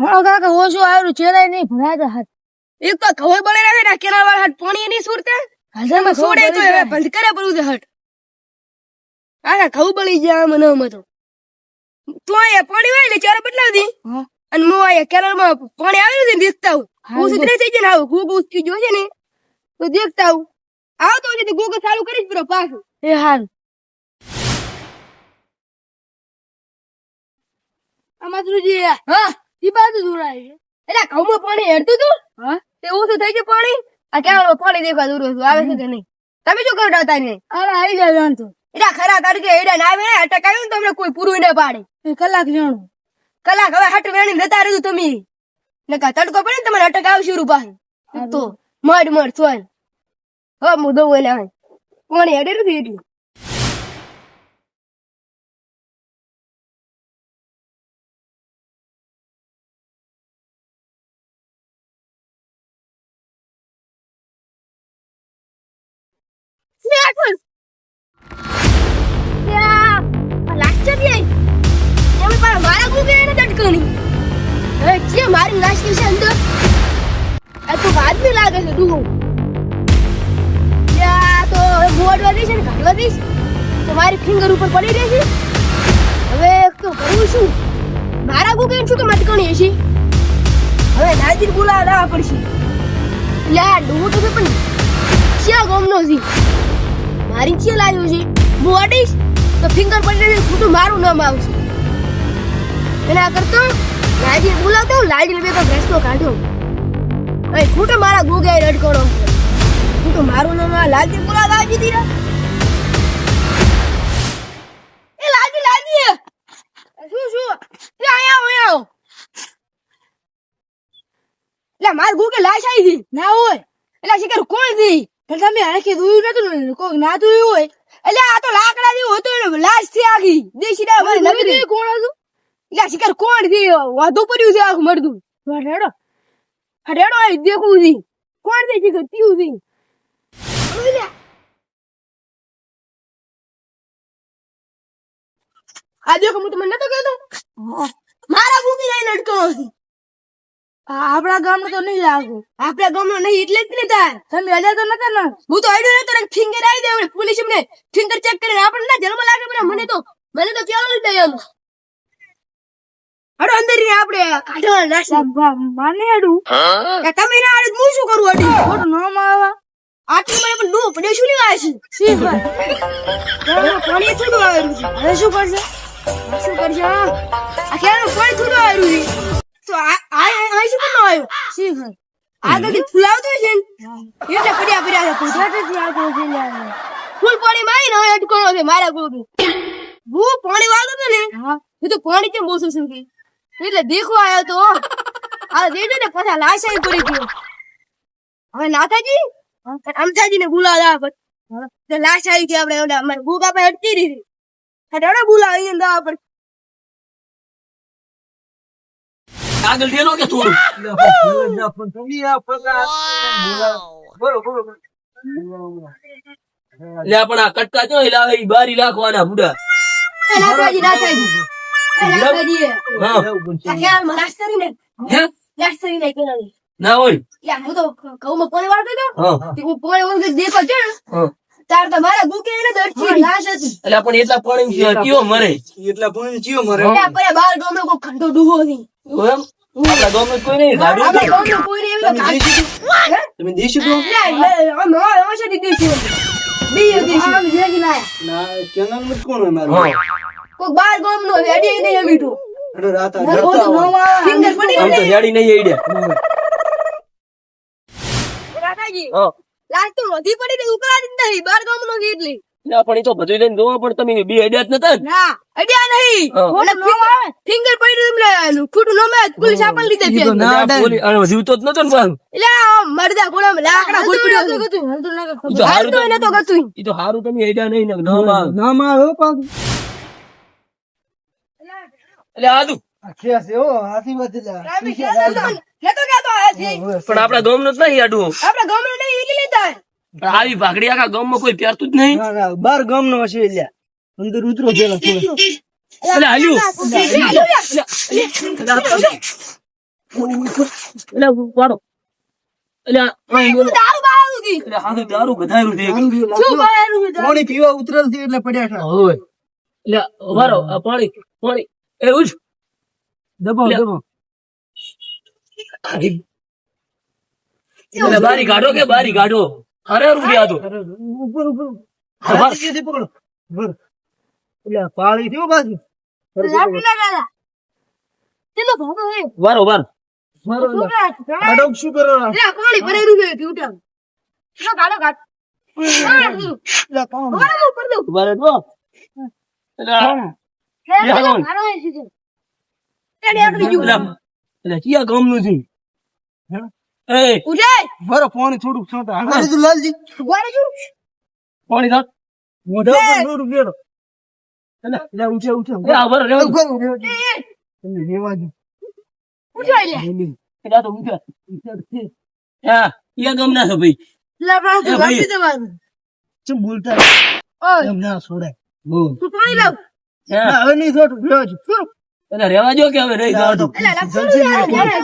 હા કાકા ઓછું આવ્યું ચેલાય નહીં ભરાય હાથ એક તો ખવય બળે રાખે ને કેનાલ વાળા હટ પાણી નહીં સુરતે હાલમાં છોડે તો હવે બંધ કરે પડું છે હટ આ ખવ બળી જાય મને તો તું અહીંયા પાણી હોય ને ચારે બદલાવી દી અને હું અહીંયા કેનાલમાં પાણી આવ્યું છે દેખતા હું સુધરે થઈ જાય ને આવું ગોગો ઉચકી જોશે ને તો દેખતા હું આવતો હોય તો ગોગો ચાલુ કરી જ પરો પાછું એ હાલ અમાત્રુજી હા ઈ બાજુ દૂરાય છે એટલે ઘઉંમાં પાણી હેડતું તું હા તે ઓછું થઈ ગયું પાણી આ કેનાલમાં પાણી દેખવા દૂર આવે છે કે નહીં તમે શું કરતા નહીં અરે આવી જાય જાણતો એટલે ખરા તારીખે એડા ના આવે ને અટક આવ્યું ને તમને કોઈ પૂરું ના પાડે કલાક જાણું કલાક હવે હટ વેણી જતા રહ્યું તમે નકા તડકો પડે ને તમારે અટક આવશે રૂપા તો મડ સોન હવે હું દઉં એટલે પાણી હેડે નથી એટલું મારી લાશ છે અંદર આ તો વાત નહીં લાગે છે ડૂહો તો બોડવા દઈશ ને કાઢવા દઈશ તો મારી ફિંગર ઉપર પડી રહેશે હવે તો કરું શું મારા ગુગે શું કે મટકણી હશે હવે નાજીર બોલાવવા પડશે યાર ડૂહો તો પણ ક્યાં ગમનો છે મારી ક્યાં લાવ્યો છે હું અડીશ તો ફિંગર પડી રહેશે ખોટું મારું નામ આવશે એના કરતો લાજી બોલાવતો લાજી બે તો ભેંસનો કાઢ્યો અરે ખોટો મારા ગોગે રડકોણો હું તો મારું નામ લાજી બોલા લાજી દીરા એ લાજી શું એ આયા લે માર ગોગે લાશ આવી ગઈ ના હોય એટલે શિકાર કોણ હતી પણ તમે આખી દુયું નતું કોઈ ના દુયું હોય એટલે આ તો લાકડા જેવું હતું ને લાશ થી આગી દેશી ના મને નવી કોણ હતું એટલે શિકાર કોણ થી વાધો પડ્યું છે આખું મરદું રેડો આ દેખું છે કોણ છે શિકાર પીવું છે આ દેખો હું તમને નતો કહેતો મારા બુકી લઈને અટકણો છે આપણા ગામનો તો નહીં લાગુ આપણા ગામનો નહીં એટલે જ ને તાર તમે અજા તો નતા ને હું તો આડ્યો નતો ફિંગર આવી દે પોલીસ મને ફિંગર ચેક કરીને આપણને ના જન્મ લાગે મને તો કેવું દે એમ અરે અંદર ને આપણે કાઢવા નાખી માને હેડું તમે ના આડે હું શું કરું અડી ખોટું ન માવા આટલું મને પણ ડૂબ પડે શું લેવા છે સી પર પાણી થોડું આવેલું છે હવે શું કરશે આ કેનું પાણી થોડું આવેલું છે તો આ શું પણ આવ્યો સી પર આગળથી ફૂલાવતો છે ને એટલે પડ્યા છે ફૂટાટેથી આગળ જઈ લે ફૂલ પાણી મારી ને અટકોણો છે મારા ગોગી હું પાણી વાળતો હતો ને હા એ તો પાણી કેમ બોસું છું એટલે દેખો આવ્યો તો આ દેજો ને પાછા લાશ આવી પડી ગયો હવે નાથાજી અમથાજી ને બોલાવ્યા પછી લાશ આવી ગઈ આપણે અમારે ગુગા પાસે અટકી રહી હટાડો બોલાવી અંદર આપણે આગળ ઠેલો કે થોડું લે પણ આ કટકા જો લાવે બારી લાખવાના બુડા નાથાજી હા લાશ કરીને ના હોય હું તો ઘઉંમાં પાણી વાળતો હતો હા હું પાણી વાળતો દેખો છે ને તાર તો મારા ગુકે એને દર્શી લાશ હતી એટલે પણ એટલા પાણી કયો મરે એટલા પાણી જીઓ મારે આપણે બાર ગામનો કોઈ ખંડો ડૂહો નહીં એમ આપણા ગામમાં કોઈ નહીં ગાડું આપણે ગામનો કોઈ નહીં એવી તમે દેશી દો ના કેનાલ માં કોણ હોય મારું કોઈ બાર ગામનો રેડી નહીં એમ મીઠું અરે રાત ફિંગર પડી આમ તો રેડી નહીં આઈડિયા રાતાજી હા લાસ્ટ તો નદી પડી ને ઉકળા નહીં બાર ગામનો છે એટલે ના પણ એ તો બધું લઈને જોવા પણ તમે બે આઈડિયા જ નતા ના અડ્યા નહીં ફિંગર પડ્યું એમને ખોટું નો મેં પોલીસ આપણ લીધે છે જીવતો જ નતો ને પણ એટલે મરદા ગોળામાં લાકડા ગોળપડ્યો ઈ તો હારું હાલતો એને તો ગતું ઈ તો હારું તમે આઈડિયા નહીં ને ના મારો પાક એટલે આદુ ખેસ હો હાથી વાત લેતો કેતો આયા છે પણ આપડા ગામ નું જ નહીં આડું આપણે ગામનો નહીં ઈલી લીધા પણ આવી ભાગડી આખા ગામ માં કોઈ પહેરતું જ નહીં ના ના બાર ગામ નો હશે એટલે અંદર ઉતરો પેલા થોડો એટલે હાલ્યું એટલે પાડો એટલે અહીં બોલો. દારૂ બાળું હતી. એટલે આ તો દારૂ ગધાયરું છે. શું બાળું છે? પાણી પીવા ઉતરેલ છે એટલે પડ્યા છે હોય એટલે વારો આ પાણી પાણી એ ઉઠ દબો લે. દબો એટલે બારી કાઢો કે બારી કાઢો અરે રૂપિયા તો ઉપર ઉપર હા. હાથીથી પકડો ઉપર. એટલે પાણી થયો પાછું લાપી ના દાદા. ચલો ભાગો હે. વારો વાર મારો શું કરે? આડો શું કરો લે, પાણી ભરેલું છે, તું ઉઠાવ. લો, ગાળો કાઢ. એટલે કોણ ભરેલું, ભરેલું. વારો તો એટલે લે, લે, પેલો હાલો. ગાળો હે, સીધો. એ નેકળી ગયું. એટલે ચિયા ગામનું છે એ ઉઠે. બરો પાણી થોડુંક છોટા આગળ તો લાલજી ઉભા રહેજો. પાણી થાક મોઢા ઉપર થોડુંક ફેરો એટલે ઊંચે ઊંચે એ આ વારો રેવા દો. તમને રેવા દો ઉઠો લે. એટલે આ તો ઊંચા હા ચિયા ગામના છો ભાઈ લે, પણ તું એ ભાઈ. ગાળી દે મારું. ચમ બોલતા ઓય, એમ ના છોડાય તું પાણી લાવ. હા ના, હવે નહીં થોડું રહ્યો છું એટલે રેવા જો કે હવે રહી જાવ એલા, લપસણું યાર, યાર.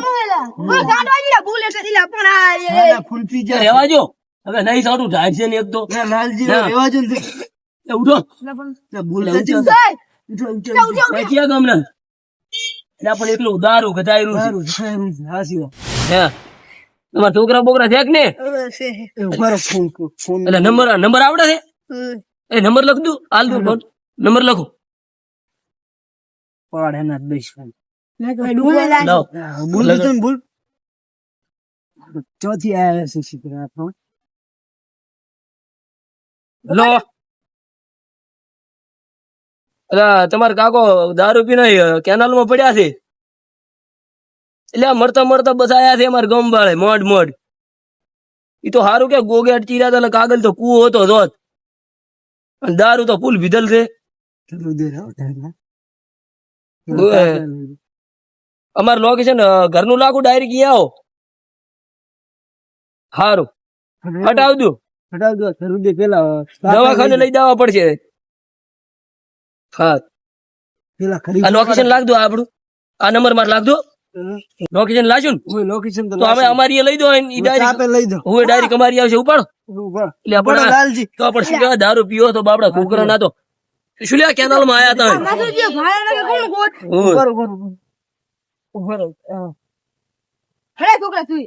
ઓય, ગાંડવા જેલા બોલે છે, એલા, પણ આ એ- ફૂલ પી જાય રેવા જો હવે નહીં સાડું ઢાળ છે ને એક તો ના, લાલજી ના. રેવા જો ને એ ઉઠો બોલતા ઊંચે. ચમ ઓય, ઉઠો, ઉઠો, ઉઠો, ઉઠો. ભાઈ ચિયા ગામના એટલે પણ એટલું દારૂ ગધાયરું છે સારું છે, સારું છે. હાચી વાત. હા તમારા છોકરા બોકરા છે કે ને એ ઉભારો ફોન કરો, ફોન એટલે નંબર આવડે છે એ નંબર લખ દઉં હાલ દઉં ફોન નંબર લખો પાડે ના દઈશ ફોન. ડૂબેલા. લાવો હા, બોલ તો ને બોલ ચોથી આયા છે શીખરા આપણો. હેલો એટલે તમારા કાકો દારૂ પીને કેનાલ માં પડ્યા છે એટલે આ મરતા મરતા બસ આયા છે અમારા ગામ વાળે મોડ મોડ ઈ તો સારું કે ગોગેટ ચીર્યા હતા એટલે કાગળ તો કૂવો હતો જોત અને દારૂ તો ફૂલ ભીધલ છે થોડું દેર આવો ટાઈમ. ઓય. અમારું લોકેશન ઘરનું લાખું ડાયરેક્ટ અહીંયા આવો સારું હટાવ દઉં હટાવ દો, થોડું દે પેલા દવાખાને લઈ જવા પડશે હા પેલા ખરી આ લોકેશન લાગ દો આપણું આ નંબર માં લાગ દો લોકેશન લાવશું ને લોકેશન તો અમે અમારી લઈ દો ઈ ડાયરેક્ટ લઈ દો હું ડાયરેક્ટ અમારી આવશે ઉપાડો ઉભા. એટલે આપણે ઉભા, લાલજી તો આપણે શું કહેવાય દારૂ પીવો તો બાપડા છોકરા ના તો શું લ્યા કેનાલ માં આયા તા માથું ભાડે નાખે, કોણ ગોત? ઓય. ઉભા રહો, ઉભા રહો. ઉભા રહો. હા. હે, છોકરા, તું.